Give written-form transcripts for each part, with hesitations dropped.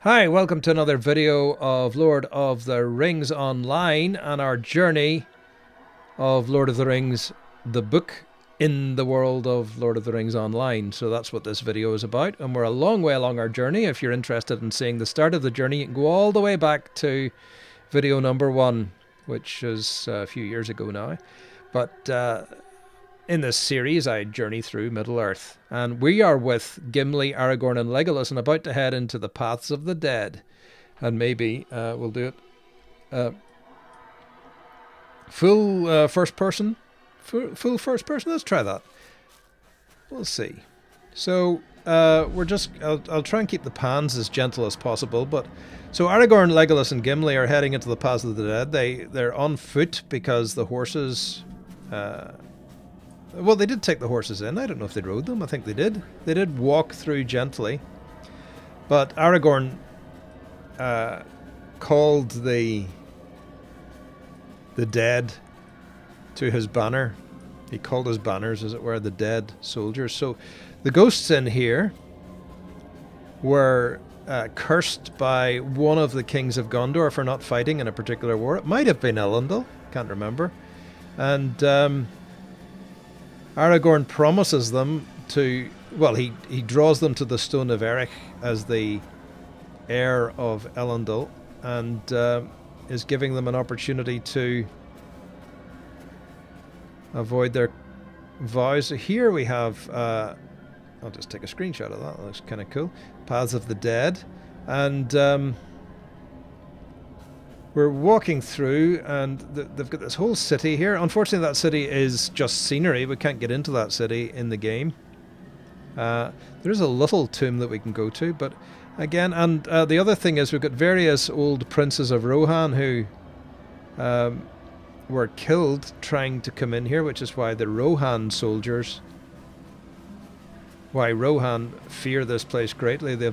Hi, welcome to another video of Lord of the Rings Online and our journey of Lord of the Rings, the book, in the world of Lord of the Rings Online. So that's what this video is about, and we're a long way along our journey. If you're interested in seeing the start of the journey, you can go all the way back to video number 1, which is a few years ago now. But in this series, I journey through Middle-earth, and we are with Gimli, Aragorn and Legolas and about to head into the Paths of the Dead. And maybe we'll do it full first person. Full first person? Let's try that. We'll see. So I'll try and keep the pans as gentle as possible, but so Aragorn, Legolas and Gimli are heading into the Paths of the Dead. They're on foot because the horses... well, they did take the horses in. I don't know if they rode them. I think they did. They did walk through gently. But Aragorn called the dead to his banner. He called his banners, as it were, the dead soldiers. So the ghosts in here were cursed by one of the kings of Gondor for not fighting in a particular war. It might have been Elendil. Can't remember. And... Aragorn promises them to, well, he draws them to the Stone of Erech as the heir of Elendil, and is giving them an opportunity to avoid their vows. So here we have, I'll just take a screenshot of that, looks kind of cool, Paths of the Dead, and we're walking through, and they've got this whole city here. Unfortunately, that city is just scenery. We can't get into that city in the game. There's a little tomb that we can go to, but again, and the other thing is we've got various old princes of Rohan who were killed trying to come in here, which is why the Rohan soldiers, why Rohan fear this place greatly. They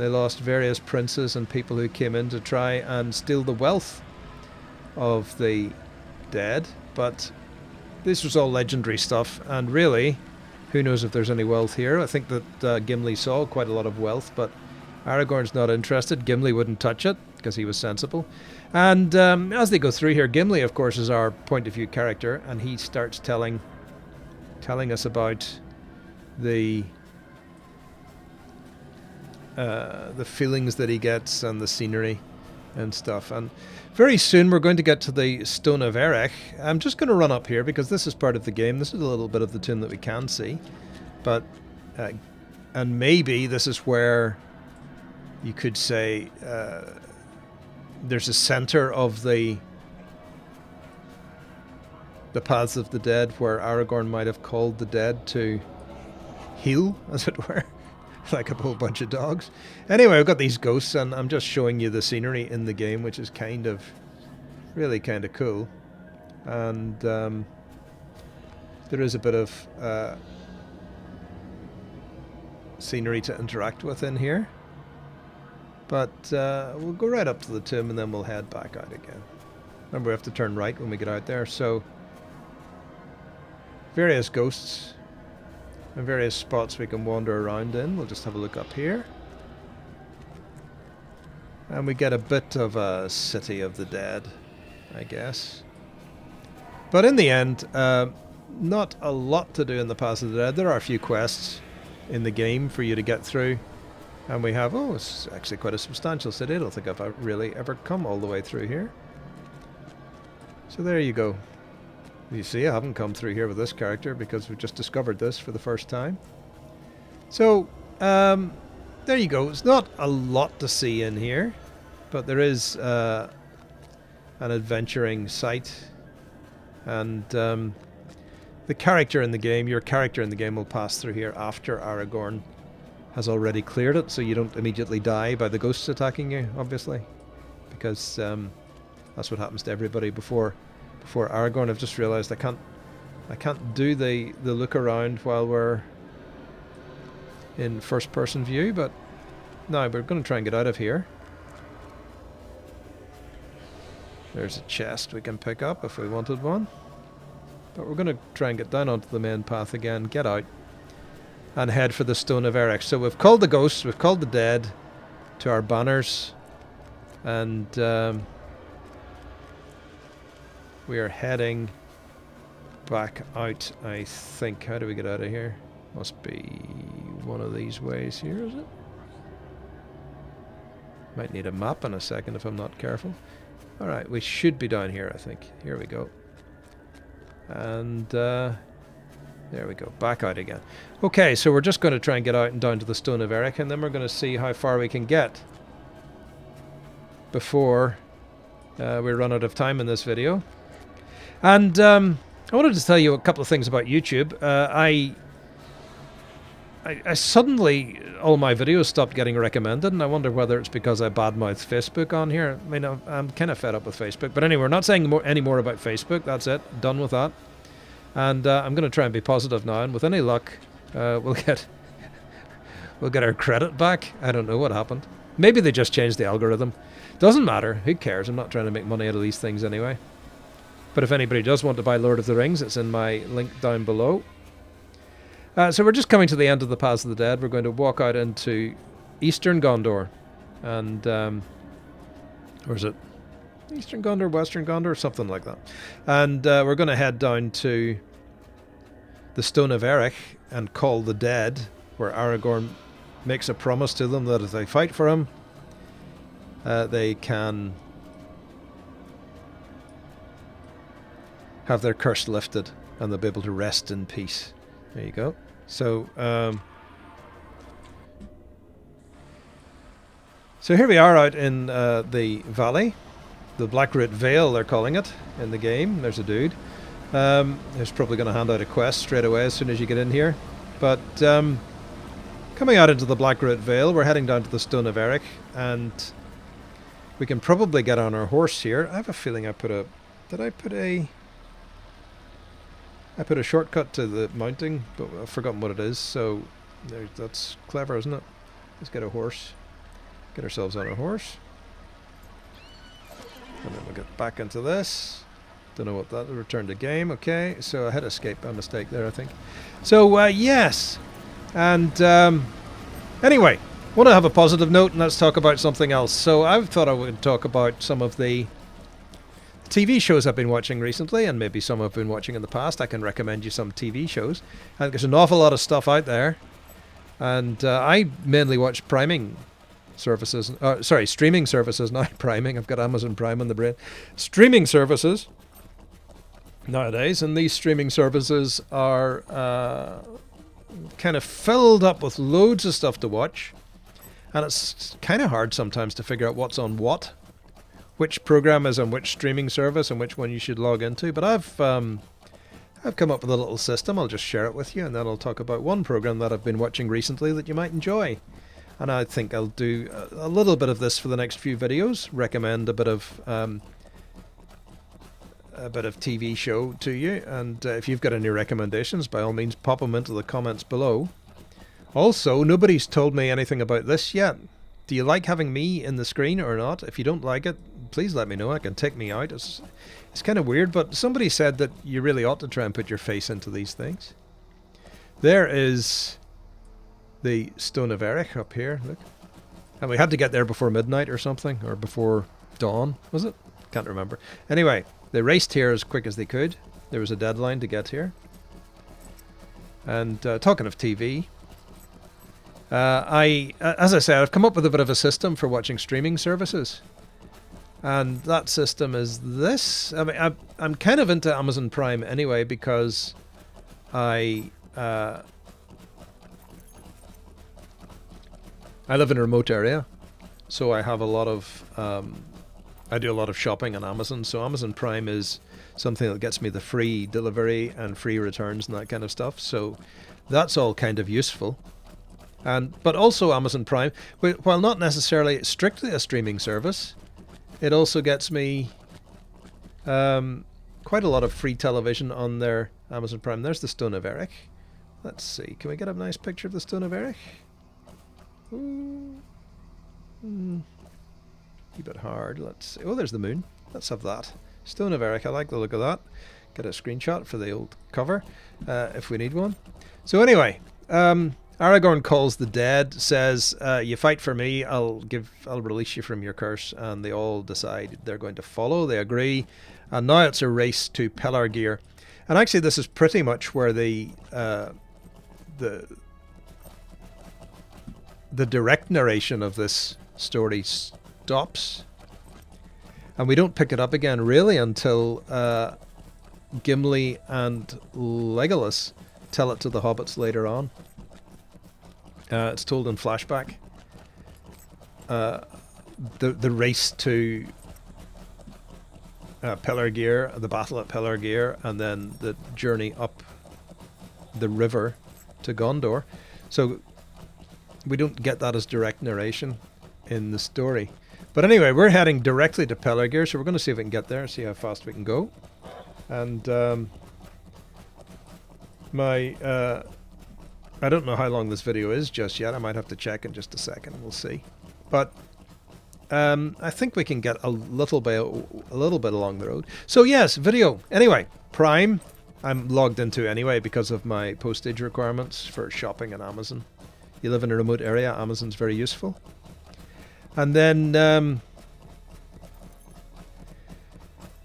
lost various princes and people who came in to try and steal the wealth of the dead, but this was all legendary stuff, and really, who knows if there's any wealth here. I think that Gimli saw quite a lot of wealth, but Aragorn's not interested. Gimli wouldn't touch it, because he was sensible. And as they go through here, Gimli, of course, is our point of view character, and he starts telling us about the feelings that he gets and the scenery and stuff. And very soon we're going to get to the Stone of Erech. I'm just going to run up here because this is part of the game. This is a little bit of the tomb that we can see, but and maybe this is where you could say there's a center of the Paths of the Dead where Aragorn might have called the dead to heal, as it were. Like a whole bunch of dogs. Anyway, I've got these ghosts, and I'm just showing you the scenery in the game, which is really kind of cool. And there is a bit of scenery to interact with in here. But we'll go right up to the tomb, and then we'll head back out again. Remember, we have to turn right when we get out there. So, various ghosts and various spots we can wander around in. We'll just have a look up here. And we get a bit of a city of the dead, I guess. But in the end, not a lot to do in the Paths of the Dead. There are a few quests in the game for you to get through. And we have, it's actually quite a substantial city. I don't think I've really ever come all the way through here. So there you go. You see, I haven't come through here with this character because we've just discovered this for the first time. So, there you go. It's not a lot to see in here, but there is an adventuring site. And the character in the game, your character in the game will pass through here after Aragorn has already cleared it, so you don't immediately die by the ghosts attacking you, obviously. Because that's what happens to everybody before Aragorn. I've just realised I can't do the look around while we're in first person view, but no, we're going to try and get out of here. There's a chest we can pick up if we wanted one, but we're going to try and get down onto the main path again, get out, and head for the Stone of Erech. So we've called the ghosts, we've called the dead to our banners, and we are heading back out, I think. How do we get out of here? Must be one of these ways here, is it? Might need a map in a second if I'm not careful. Alright, we should be down here, I think. Here we go. And there we go, back out again. Okay, so we're just going to try and get out and down to the Stone of Erech, and then we're going to see how far we can get before we run out of time in this video. And I wanted to tell you a couple of things about YouTube. I suddenly, all my videos stopped getting recommended, and I wonder whether it's because I badmouthed Facebook on here. I mean, I'm kind of fed up with Facebook. But anyway, we're not saying any more about Facebook. That's it. Done with that. And I'm going to try and be positive now, and with any luck, we'll get our credit back. I don't know what happened. Maybe they just changed the algorithm. Doesn't matter. Who cares? I'm not trying to make money out of these things anyway. But if anybody does want to buy Lord of the Rings, it's in my link down below. So we're just coming to the end of the Paths of the Dead. We're going to walk out into Eastern Gondor. And, or is it Eastern Gondor, Western Gondor, something like that. And we're going to head down to the Stone of Erech and call the dead, where Aragorn makes a promise to them that if they fight for him, they can have their curse lifted and they'll be able to rest in peace. There you go. So, so here we are out in the valley, the Blackroot Vale they're calling it in the game. There's a dude. He's probably going to hand out a quest straight away as soon as you get in here. But coming out into the Blackroot Vale, we're heading down to the Stone of Erech, and we can probably get on our horse here. I have a feeling I put a... Did I put a... I put a shortcut to the mounting, but I've forgotten what it is, so that's clever, isn't it? Let's get a horse. Get ourselves on a horse. And then we'll get back into this. Don't know what that... Return to game, okay. So I had escape by mistake there, I think. So, yes. And, anyway, want to have a positive note, and let's talk about something else. So I thought I would talk about some of the TV shows I've been watching recently, and maybe some I've been watching in the past. I can recommend you some TV shows. I think there's an awful lot of stuff out there, and I mainly watch streaming services, not priming. I've got Amazon Prime on the brain. Streaming services nowadays, and these streaming services are kind of filled up with loads of stuff to watch, and it's kind of hard sometimes to figure out what's on what. Which program is on which streaming service and which one you should log into. But I've come up with a little system. I'll just share it with you, and then I'll talk about one program that I've been watching recently that you might enjoy. And I think I'll do a little bit of this for the next few videos. Recommend a bit of TV show to you, and if you've got any recommendations, by all means pop them into the comments below. Also, nobody's told me anything about this yet. Do you like having me in the screen or not? If you don't like it, please let me know. I can take me out. It's kind of weird, but somebody said that you really ought to try and put your face into these things. There is the Stone of Erech up here, look. And we had to get there before midnight or something, or before dawn, was it? Can't remember. Anyway, they raced here as quick as they could. There was a deadline to get here. And talking of TV... as I said, I've come up with a bit of a system for watching streaming services, and that system is this. I mean, I'm kind of into Amazon Prime anyway, because I live in a remote area, so I have a lot of I do a lot of shopping on Amazon. So Amazon Prime is something that gets me the free delivery and free returns and that kind of stuff. So that's all kind of useful. But also Amazon Prime, while not necessarily strictly a streaming service, it also gets me quite a lot of free television on their Amazon Prime. There's the Stone of Erech. Let's see, can we get a nice picture of the Stone of Erech? A bit hard, let's see. Oh, there's the moon. Let's have that. Stone of Erech, I like the look of that. Get a screenshot for the old cover, if we need one. So anyway, Aragorn calls the dead, says, "You fight for me, I'll release you from your curse." And they all decide they're going to follow. They agree, and now it's a race to Pelargir. And actually, this is pretty much where the direct narration of this story stops, and we don't pick it up again really until Gimli and Legolas tell it to the hobbits later on. It's told in flashback. The race to Pelargir, the battle at Pelargir, and then the journey up the river to Gondor. So we don't get that as direct narration in the story. But anyway, we're heading directly to Pelargir, so we're going to see if we can get there, see how fast we can go. And I don't know how long this video is just yet. I might have to check in just a second. We'll see. But I think we can get a little bit along the road. So yes, video. Anyway, Prime, I'm logged into anyway because of my postage requirements for shopping on Amazon. You live in a remote area, Amazon's very useful. And then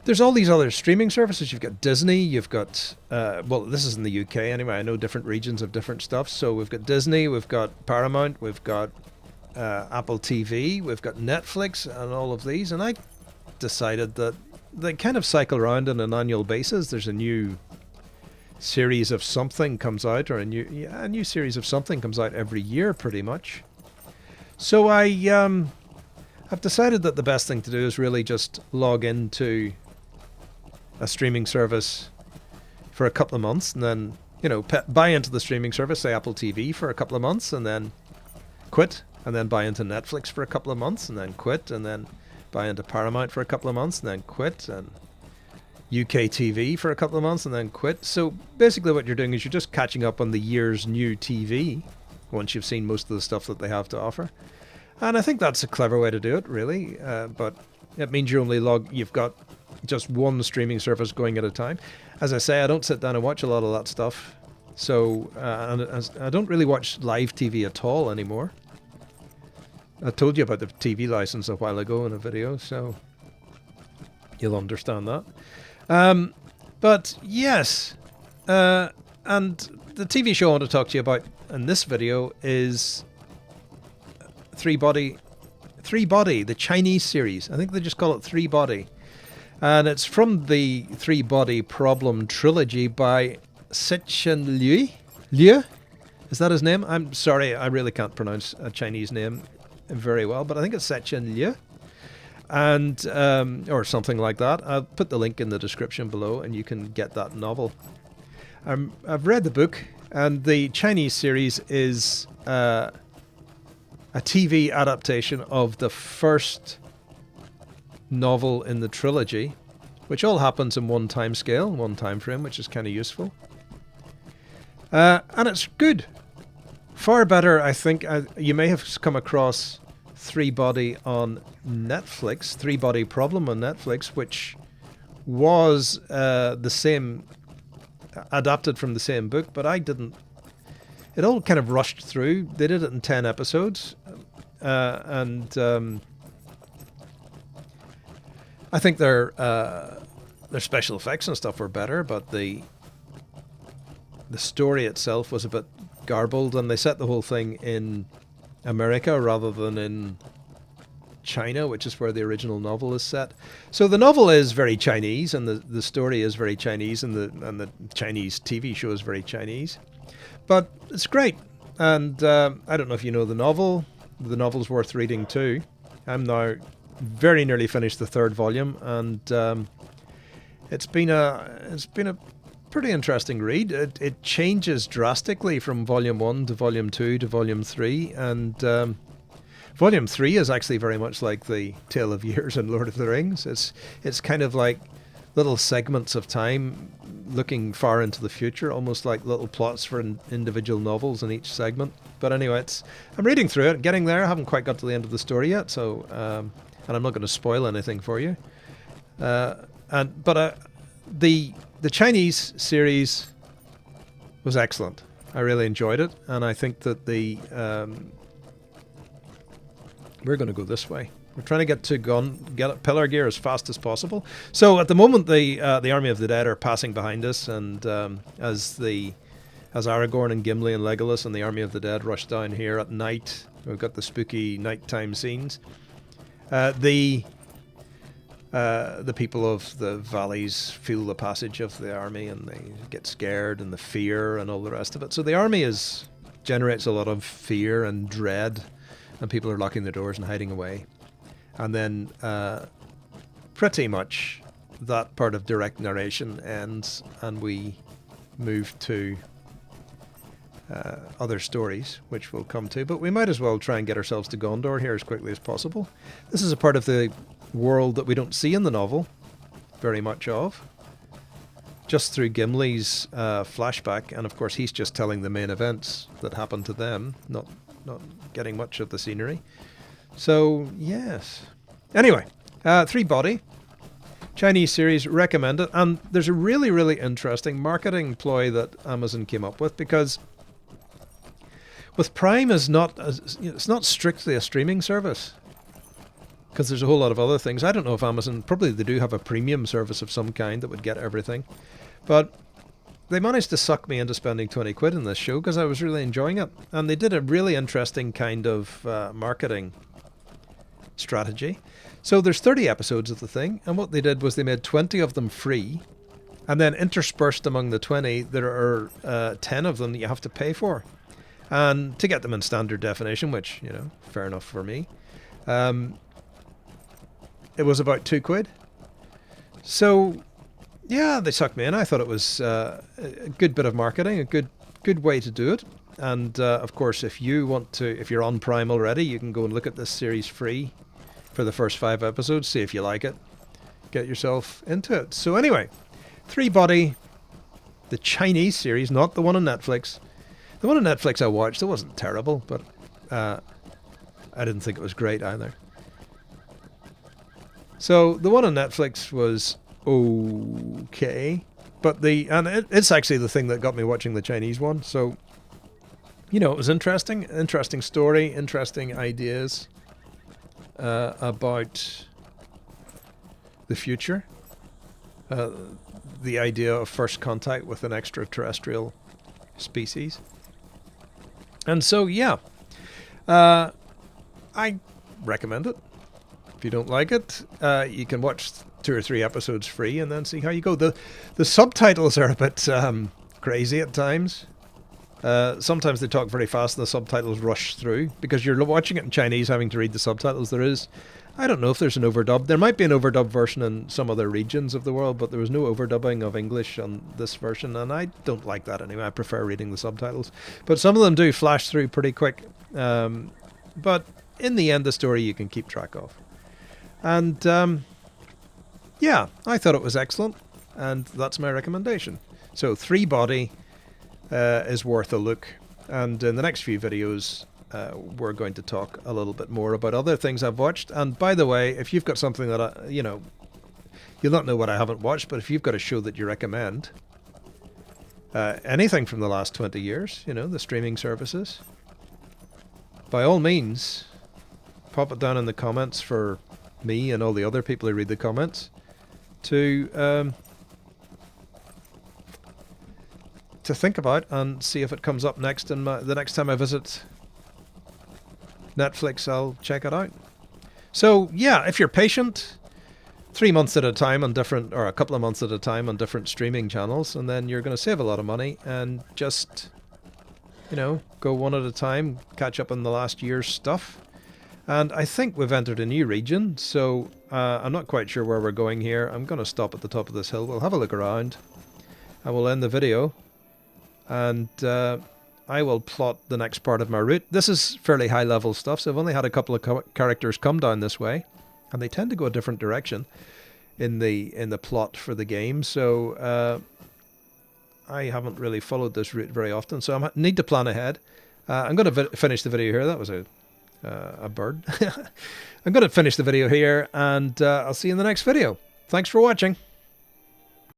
there's all these other streaming services. You've got Disney, you've got, well, this is in the UK anyway. I know different regions have different stuff. So we've got Disney, we've got Paramount, we've got Apple TV, we've got Netflix and all of these. And I decided that they kind of cycle around on an annual basis. There's a new series of something comes out, or a new series of something comes out every year pretty much. So I've decided that the best thing to do is really just log into a streaming service for a couple of months, and then, you know, buy into the streaming service, say Apple TV, for a couple of months, and then quit, and then buy into Netflix for a couple of months, and then quit, and then buy into Paramount for a couple of months, and then quit, and UK TV for a couple of months, and then quit. So basically what you're doing is you're just catching up on the year's new TV once you've seen most of the stuff that they have to offer. And I think that's a clever way to do it, really. But it means you've got just one streaming service going at a time. As I say, I don't sit down and watch a lot of that stuff. So and I don't really watch live TV at all anymore. I told you about the TV license a while ago in a video, so you'll understand that. But yes, and the TV show I want to talk to you about in this video is Three Body, the Chinese series. I think they just call it Three Body. And it's from the Three Body Problem trilogy by Sichen Liu. Is that his name? I'm sorry, I really can't pronounce a Chinese name very well, but I think it's Sichen Liu. And or something like that. I'll put the link in the description below and you can get that novel. I've read the book, and the Chinese series is a TV adaptation of the first novel in the trilogy, which all happens in one time scale, one time frame, which is kind of useful. And it's good. Far better, I think. You may have come across Three Body on Netflix, Three Body Problem on Netflix, which was the same, adapted from the same book, but I didn't. It all kind of rushed through. They did it in 10 episodes, and I think their special effects and stuff were better, but the story itself was a bit garbled, and they set the whole thing in America rather than in China, which is where the original novel is set. So the novel is very Chinese, and the story is very Chinese, and the Chinese TV show is very Chinese. But it's great. And I don't know if you know the novel. The novel's worth reading too. I'm now very nearly finished the third volume, and it's been a pretty interesting read. It changes drastically from volume 1 to volume 2 to volume 3, and volume 3 is actually very much like the Tale of Years in Lord of the Rings. It's kind of like little segments of time looking far into the future, almost like little plots for individual novels in each segment. But anyway, I'm reading through it, getting there. I haven't quite got to the end of the story yet, so and I'm not going to spoil anything for you. But the Chinese series was excellent. I really enjoyed it, and I think that the we're going to go this way. We're trying to get to get pillar gear as fast as possible. So at the moment, the Army of the Dead are passing behind us, and as Aragorn and Gimli and Legolas and the Army of the Dead rush down here at night, we've got the spooky nighttime scenes. The people of the valleys feel the passage of the army, and they get scared, and the fear and all the rest of it. So the army generates a lot of fear and dread, and people are locking their doors and hiding away. And then pretty much that part of direct narration ends, and we move to other stories, which we'll come to. But we might as well try and get ourselves to Gondor here as quickly as possible. This is a part of the world that we don't see in the novel very much of, just through Gimli's flashback, and of course he's just telling the main events that happened to them, not getting much of the scenery. So yes, anyway, 3-body Chinese series, recommend it. And there's a really interesting marketing ploy that Amazon came up with, because with Prime it's not strictly a streaming service, because there's a whole lot of other things. I don't know if Amazon, probably they do have a premium service of some kind that would get everything. But they managed to suck me into spending 20 quid in this show because I was really enjoying it. And they did a really interesting kind of marketing strategy. So there's 30 episodes of the thing, and what they did was they made 20 of them free, and then interspersed among the 20, there are 10 of them that you have to pay for. And to get them in standard definition, which, fair enough for me, it was about 2 quid. So, yeah, they sucked me in. I thought it was a good bit of marketing, a good way to do it. And, of course, if you're on Prime already, you can go and look at this series free for the first 5 episodes, see if you like it, get yourself into it. So anyway, 3-body, the Chinese series, not the one on Netflix. The one on Netflix I watched, it wasn't terrible, but I didn't think it was great either. So the one on Netflix was okay, but it's actually the thing that got me watching the Chinese one. So, it was interesting story, interesting ideas about the future, the idea of first contact with an extraterrestrial species. And so, yeah, I recommend it. If you don't like it, you can watch 2 or 3 episodes free and then see how you go. The subtitles are a bit crazy at times. Sometimes they talk very fast and the subtitles rush through, because you're watching it in Chinese, having to read the subtitles. I don't know if there's an overdub. There might be an overdub version in some other regions of the world, but there was no overdubbing of English on this version, and I don't like that anyway. I prefer reading the subtitles. But some of them do flash through pretty quick. But in the end, the story you can keep track of. And yeah, I thought it was excellent, and that's my recommendation. So 3-body is worth a look, and in the next few videos we're going to talk a little bit more about other things I've watched. And by the way, if you've got something that you'll not know what I haven't watched, but if you've got a show that you recommend, anything from the last 20 years, the streaming services, by all means pop it down in the comments for me and all the other people who read the comments to think about, and see if it comes up next. And the next time I visit Netflix, I'll check it out. So yeah, if you're patient, 3 months at a time on different, or a couple of months at a time on different streaming channels, and then you're going to save a lot of money and just, go one at a time, catch up on the last year's stuff. And I think we've entered a new region, so I'm not quite sure where we're going here. I'm going to stop at the top of this hill. We'll have a look around, and we'll end the video. And I will plot the next part of my route. This is fairly high level stuff, so I've only had a couple of characters come down this way, and they tend to go a different direction in the plot for the game. So I haven't really followed this route very often, so I need to plan ahead. I'm going to finish the video here. That was a bird. I'm going to finish the video here, and I'll see you in the next video. Thanks for watching.